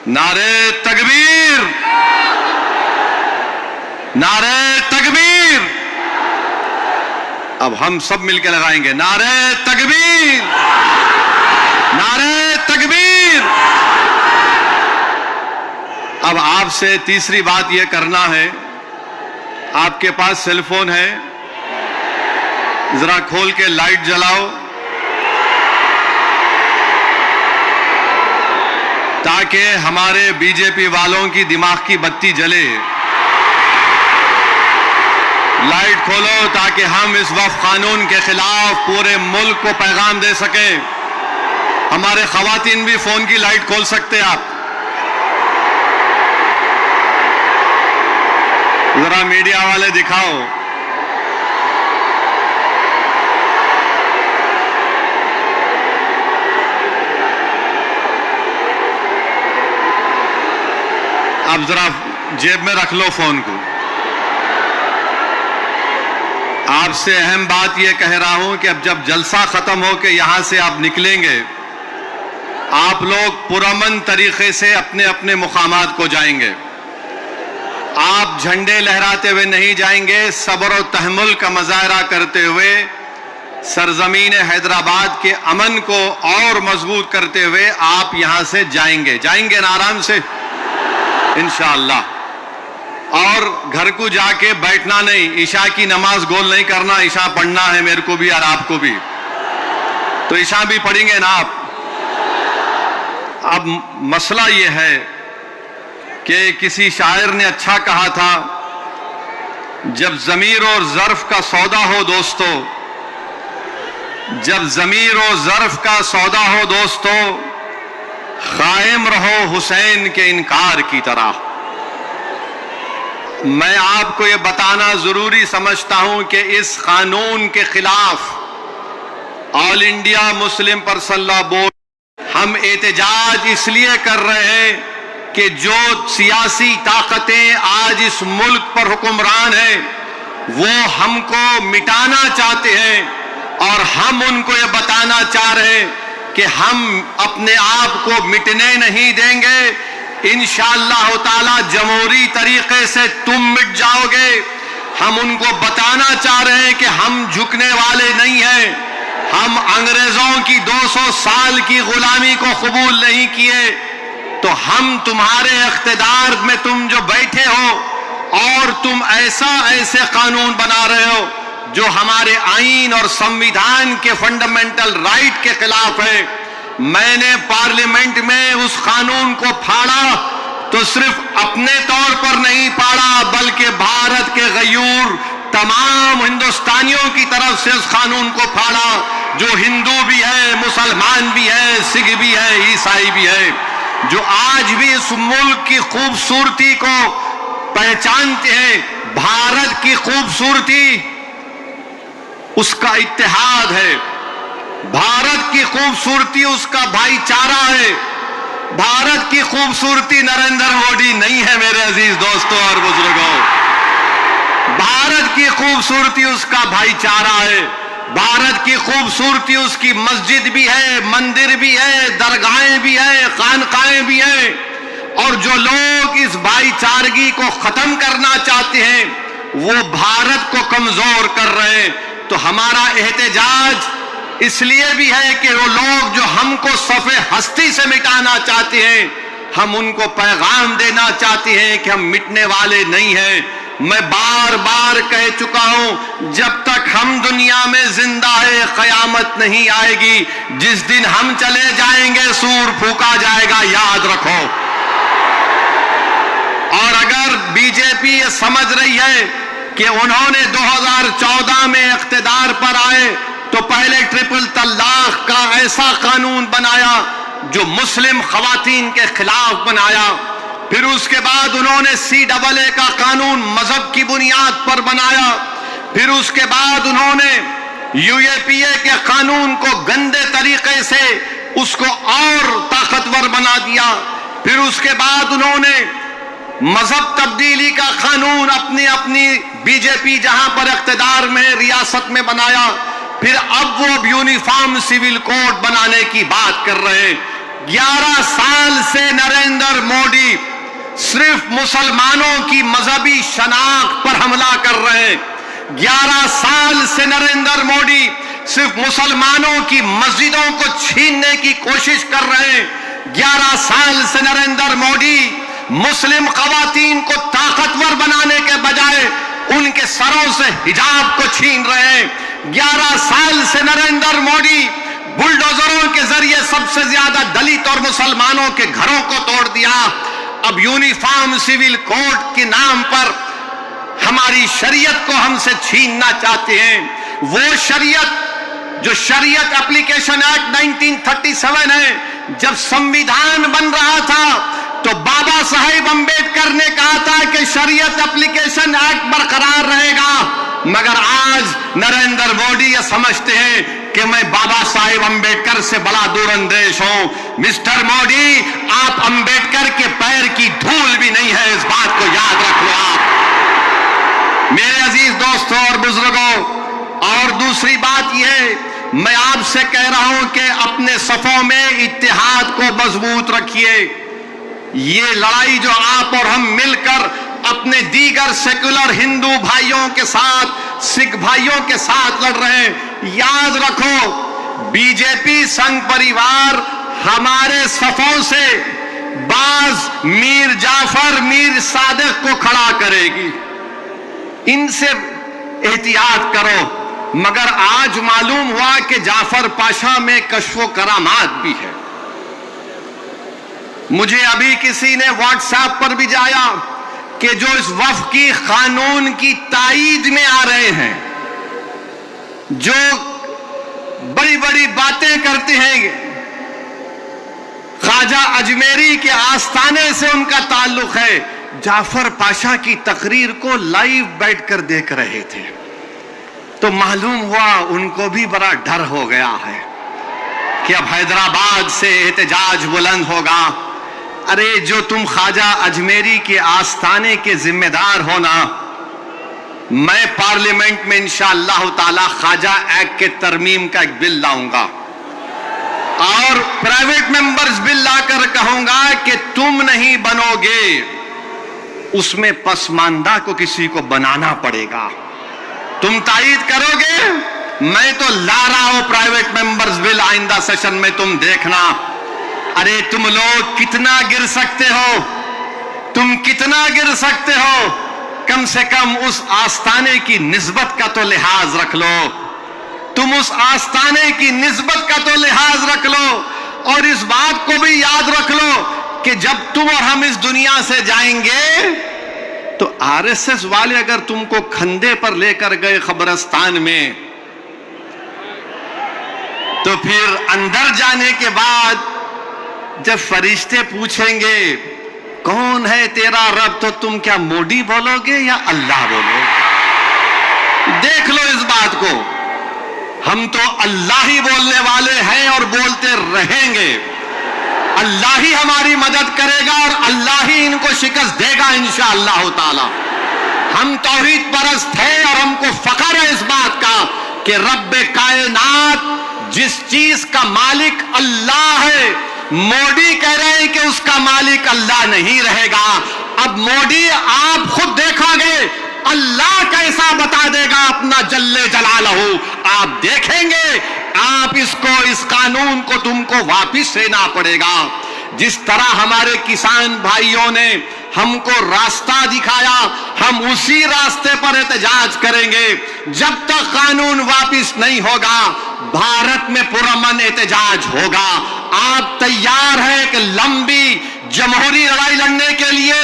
نعرے تکبیر، نعرے تکبیر۔ اب ہم سب مل کے لگائیں گے نعرے تکبیر، نعرے تکبیر۔ اب آپ سے تیسری بات یہ کرنا ہے، آپ کے پاس سیل فون ہے، ذرا کھول کے لائٹ جلاؤ تاکہ ہمارے بی جے پی والوں کی دماغ کی بتی جلے۔ لائٹ کھولو تاکہ ہم اس وقف قانون کے خلاف پورے ملک کو پیغام دے سکیں۔ ہمارے خواتین بھی فون کی لائٹ کھول سکتے آپ۔ ذرا میڈیا والے دکھاؤ۔ اب ذرا جیب میں رکھ لو فون کو۔ آپ سے اہم بات یہ کہہ رہا ہوں کہ اب جب جلسہ ختم ہو کے یہاں سے آپ نکلیں گے، آپ لوگ پرامن طریقے سے اپنے اپنے مقامات کو جائیں گے۔ آپ جھنڈے لہراتے ہوئے نہیں جائیں گے، صبر و تحمل کا مظاہرہ کرتے ہوئے سرزمین حیدرآباد کے امن کو اور مضبوط کرتے ہوئے آپ یہاں سے جائیں گے نا آرام سے انشاءاللہ۔ اور گھر کو جا کے بیٹھنا نہیں، عشاء کی نماز گول نہیں کرنا، عشاء پڑھنا ہے میرے کو بھی اور آپ کو بھی، تو عشاء بھی پڑھیں گے نا آپ۔ اب مسئلہ یہ ہے کہ کسی شاعر نے اچھا کہا تھا، جب ضمیر اور ظرف کا سودا ہو دوستو، جب ضمیر و ظرف کا سودا ہو دوستو، قائم رہو حسین کے انکار کی طرح۔ میں آپ کو یہ بتانا ضروری سمجھتا ہوں کہ اس قانون کے خلاف آل انڈیا مسلم پرسنل لا بورڈ ہم احتجاج اس لیے کر رہے ہیں کہ جو سیاسی طاقتیں آج اس ملک پر حکمران ہیں وہ ہم کو مٹانا چاہتے ہیں، اور ہم ان کو یہ بتانا چاہ رہے ہیں کہ ہم اپنے آپ کو مٹنے نہیں دیں گے۔ انشاءاللہ تعالی جمہوری طریقے سے تم مٹ جاؤ گے۔ ہم ان کو بتانا چاہ رہے ہیں کہ ہم جھکنے والے نہیں ہیں، ہم انگریزوں کی 200 سال کی غلامی کو قبول نہیں کیے، تو ہم تمہارے اقتدار میں تم جو بیٹھے ہو اور تم ایسے قانون بنا رہے ہو جو ہمارے آئین اور سمویدھان کے فنڈامنٹل رائٹ کے خلاف ہے۔ میں نے پارلیمنٹ میں اس قانون کو پھاڑا تو صرف اپنے طور پر نہیں پھاڑا بلکہ بھارت کے غیور تمام ہندوستانیوں کی طرف سے اس قانون کو پھاڑا، جو ہندو بھی ہے، مسلمان بھی ہے، سکھ بھی ہے، عیسائی بھی ہے، جو آج بھی اس ملک کی خوبصورتی کو پہچانتے ہیں۔ بھارت کی خوبصورتی اس کا اتحاد ہے، بھارت کی خوبصورتی اس کا بھائی چارہ ہے، بھارت کی خوبصورتی نریندر مودی نہیں ہے میرے عزیز دوستوں اور بزرگوں۔ بھارت کی خوبصورتی اس کا بھائی چارہ ہے، بھارت کی خوبصورتی اس کی مسجد بھی ہے، مندر بھی ہے، درگاہیں بھی ہے، خانقاہیں بھی ہیں، اور جو لوگ اس بھائی چارگی کو ختم کرنا چاہتے ہیں وہ بھارت کو کمزور کر رہے ہیں۔ تو ہمارا احتجاج اس لیے بھی ہے کہ وہ لوگ جو ہم کو صفِ ہستی سے مٹانا چاہتے ہیں، ہم ان کو پیغام دینا چاہتے ہیں کہ ہم مٹنے والے نہیں ہیں۔ میں بار بار کہہ چکا ہوں، جب تک ہم دنیا میں زندہ ہے قیامت نہیں آئے گی، جس دن ہم چلے جائیں گے سور پھونکا جائے گا، یاد رکھو۔ اور اگر بی جے پی یہ سمجھ رہی ہے کہ انہوں نے 2014 میں اقتدار پر آئے تو پہلے ٹرپل طلاق کا ایسا قانون بنایا جو مسلم خواتین کے خلاف بنایا، پھر اس کے بعد انہوں نے CAA کا قانون مذہب کی بنیاد پر بنایا، پھر اس کے بعد انہوں نے UAPA کے قانون کو گندے طریقے سے اس کو اور طاقتور بنا دیا، پھر اس کے بعد انہوں نے مذہب تبدیلی کا قانون اپنی بی جے پی جہاں پر اقتدار میں ریاست میں بنایا، پھر اب وہ یونیفارم سول کوڈ بنانے کی بات کر رہے ہیں۔ 11 سال سے نریندر مودی صرف مسلمانوں کی مذہبی شناخت پر حملہ کر رہے ہیں۔ 11 سال سے نریندر مودی صرف مسلمانوں کی مسجدوں کو چھیننے کی کوشش کر رہے ہیں۔ 11 سال سے نریندر مودی مسلم خواتین کو طاقتور بنانے کے بجائے ان کے سروں سے حجاب کو چھین رہے ہیں۔ 11 سال سے نریندر مودی بلڈوزروں کے ذریعے سب سے زیادہ دلت اور مسلمانوں کے گھروں کو توڑ دیا۔ اب یونیفارم سول کوڈ کے نام پر ہماری شریعت کو ہم سے چھیننا چاہتے ہیں۔ وہ شریعت جو شریعت اپلیکیشن ایکٹ 1937 ہے، جب سمویدھان بن رہا تھا تو بابا صاحب امبیڈکر نے کہا تھا کہ شریعت اپلیکیشن ایکٹ برقرار رہے گا، مگر آج نریندر مودی یہ سمجھتے ہیں کہ میں بابا صاحب امبیڈکر سے بڑا دور اندیش ہوں۔ مسٹر مودی، آپ امبیڈکر کے پیر کی دھول بھی نہیں ہے، اس بات کو یاد رکھ لو آپ۔ میرے عزیز دوستوں اور بزرگوں، اور دوسری بات یہ ہے، میں آپ سے کہہ رہا ہوں کہ اپنے صفوں میں اتحاد کو مضبوط رکھیے۔ یہ لڑائی جو آپ اور ہم مل کر اپنے دیگر سیکولر ہندو بھائیوں کے ساتھ، سکھ بھائیوں کے ساتھ لڑ رہے ہیں، یاد رکھو بی جے پی سنگھ پریوار ہمارے صفوں سے بعض میر جعفر، میر صادق کو کھڑا کرے گی، ان سے احتیاط کرو۔ مگر آج معلوم ہوا کہ جعفر پاشا میں کشف و کرامات بھی ہے۔ مجھے ابھی کسی نے واٹس ایپ پر بھی جایا کہ جو اس وفقی قانون کی تائید میں آ رہے ہیں، جو بڑی بڑی باتیں کرتے ہیں، خواجہ اجمیری کے آستانے سے ان کا تعلق ہے، جعفر پاشا کی تقریر کو لائیو بیٹھ کر دیکھ رہے تھے، تو معلوم ہوا ان کو بھی بڑا ڈر ہو گیا ہے کہ اب حیدرآباد سے احتجاج بلند ہوگا۔ ارے جو تم خواجہ اجمیری کے آستانے کے ذمہ دار ہونا، میں پارلیمنٹ میں انشاءاللہ تعالی خواجہ ایکٹ کے ترمیم کا ایک بل لاؤں گا اور پرائیویٹ ممبرز بل لا کر کہوں گا کہ تم نہیں بنو گے، اس میں پسماندہ کو کسی کو بنانا پڑے گا۔ تم تائید کرو گے، میں تو لا رہا ہوں پرائیویٹ ممبرز بل آئندہ سیشن میں، تم دیکھنا۔ ارے تم لوگ کتنا گر سکتے ہو، تم کتنا گر سکتے ہو، کم سے کم اس آستانے کی نسبت کا تو لحاظ رکھ لو، تم اس آستانے کی نسبت کا تو لحاظ رکھ لو، اور اس بات کو بھی یاد رکھ لو کہ جب تم اور ہم اس دنیا سے جائیں گے تو آر ایس ایس والے اگر تم کو کھندے پر لے کر گئے قبرستان میں، تو پھر اندر جانے کے بعد جب فرشتے پوچھیں گے کون ہے تیرا رب، تو تم کیا مودی بولو گے یا اللہ بولو گے؟ دیکھ لو اس بات کو، ہم تو اللہ ہی بولنے والے ہیں اور بولتے رہیں گے۔ اللہ ہی ہماری مدد کرے گا اور اللہ ہی ان کو شکست دے گا انشاءاللہ تعالی۔ ہم توحید پرست ہیں اور ہم کو فخر ہے اس بات کا کہ رب کائنات جس چیز کا مالک اللہ ہے، مودی کہہ رہے ہیں کہ اس کا مالک اللہ نہیں رہے گا۔ اب مودی آپ خود دیکھو گے اللہ کیسا بتا دے گا اپنا جل جلالہ، آپ دیکھیں گے، آپ اس قانون کو تم کو واپس لینا پڑے گا۔ جس طرح ہمارے کسان بھائیوں نے ہم کو راستہ دکھایا، ہم اسی راستے پر احتجاج کریں گے۔ جب تک قانون واپس نہیں ہوگا بھارت میں پرامن احتجاج ہوگا۔ آپ تیار ہیں کہ لمبی جمہوری لڑائی لڑنے کے لیے،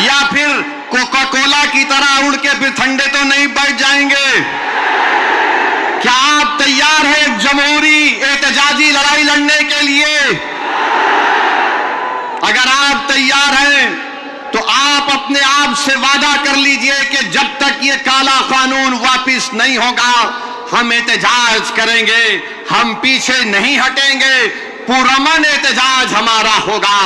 یا پھر کوکا کولا کی طرح اڑ کے پھر ٹھنڈے تو نہیں بیٹھ جائیں گے؟ کیا آپ تیار ہیں جمہوری احتجاجی لڑائی لڑنے کے لیے؟ اگر آپ تیار ہیں تو آپ اپنے آپ سے وعدہ کر لیجئے کہ جب تک یہ کالا قانون واپس نہیں ہوگا ہم احتجاج کریں گے، ہم پیچھے نہیں ہٹیں گے، پرامن احتجاج ہمارا ہوگا۔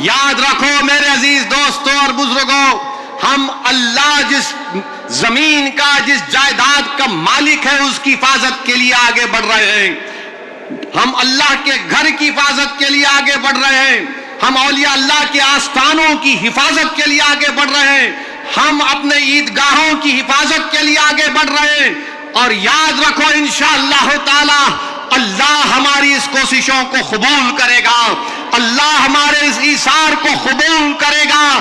یاد رکھو میرے عزیز دوستوں اور بزرگوں، ہم اللہ جس زمین کا، جس جائیداد کا مالک ہے اس کی حفاظت کے لیے آگے بڑھ رہے ہیں، ہم اللہ کے گھر کی حفاظت کے لیے آگے بڑھ رہے ہیں۔ ہم اولیاء اللہ کے آستانوں کی حفاظت کے لیے آگے بڑھ رہے ہیں، ہم اپنے عیدگاہوں کی حفاظت کے لیے آگے بڑھ رہے ہیں، اور یاد رکھو انشاءاللہ تعالی اللہ ہماری اس کوششوں کو قبول کرے گا، اللہ ہمارے اس ایثار کو قبول کرے گا۔